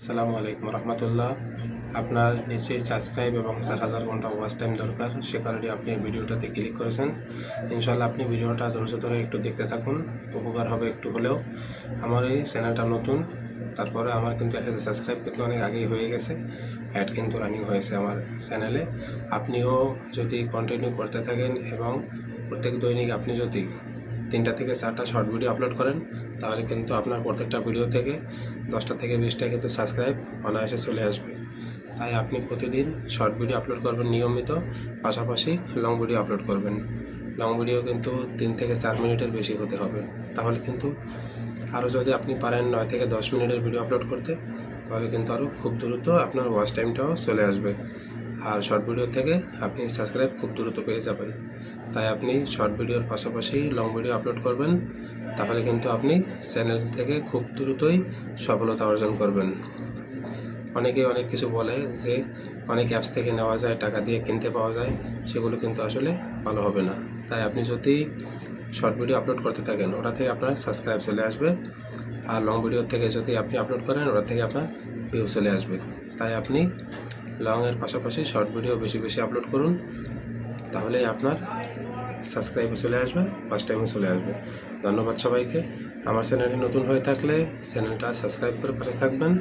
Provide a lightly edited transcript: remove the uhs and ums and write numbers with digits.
আসসালামু আলাইকুম রহমতুল্লাহ। আপনার নিশ্চয়ই সাবস্ক্রাইব এবং 4,000 ঘন্টা ওয়াচ টাইম দরকার, সে কারণে আপনি ভিডিওটাতে ক্লিক করেছেন। ইনশাল্লাহ আপনি ভিডিওটা ধৈর্য ধরে একটু দেখতে থাকুন, উপকার হবে একটু হলেও। আমার এই চ্যানেলটা নতুন, তারপরে আমার কিন্তু সাবস্ক্রাইব কিন্তু অনেক আগেই হয়ে গেছে, অ্যাড কিন্তু রানিং হয়েছে আমার চ্যানেলে। আপনিও যদি কন্টিনিউ করতে থাকেন এবং প্রত্যেক দৈনিক আপনি যদি 3টা থেকে 4টা শর্ট ভিডিও আপলোড করেন, তাহলে কিন্তু আপনার প্রত্যেকটা ভিডিও থেকে 10টা থেকে 20টা কিন্তু সাবস্ক্রাইব অনায়াসে চলে আসবে। তাই আপনি প্রতিদিন শর্ট ভিডিও আপলোড করবেন নিয়মিত, পাশাপাশি লং ভিডিও আপলোড করবেন। লং ভিডিও কিন্তু 3 থেকে 4 মিনিটের বেশি হতে হবে, তাহলে কিন্তু আরও যদি আপনি পারেন 9 থেকে 10 মিনিটের ভিডিও আপলোড করতে, তাহলে কিন্তু আরও খুব দ্রুত আপনার ওয়াচ টাইমটাও চলে আসবে। আর শর্ট ভিডিও থেকে আপনি সাবস্ক্রাইব খুব দ্রুত পেয়ে যাবেন। তাই আপনি শর্ট ভিডিওর পাশাপাশি লং ভিডিও আপলোড করবেন, তাহলে কিন্তু আপনি চ্যানেল থেকে খুব দ্রুতই সফলতা অর্জন করবেন। অনেকেই অনেক কিছু বলে যে অনেক অ্যাপস থেকে নেওয়া যায়, টাকা দিয়ে কিনতে পাওয়া যায়, সেগুলো কিন্তু আসলে ভালো হবে না। তাই আপনি যদি শর্ট ভিডিও আপলোড করতে থাকেন, ওটা থেকে আপনার সাবস্ক্রাইব চলে আসবে। আর লং ভিডিও থেকে যদি আপনি আপলোড করেন, ওটা থেকে আপনার ভিউ চলে আসবে। তাই আপনি লংয়ের পাশাপাশি শর্ট ভিডিও বেশি বেশি আপলোড করুন, তাহলেই আপনার সাবস্ক্রাইবে চলে আসবে, ফার্স্ট টাইমে চলে আসবে। ধন্যবাদ সবাইকে। আমার চ্যানেলটি নতুন হয়ে থাকলে চ্যানেলটা সাবস্ক্রাইব করে পাশে থাকবেন।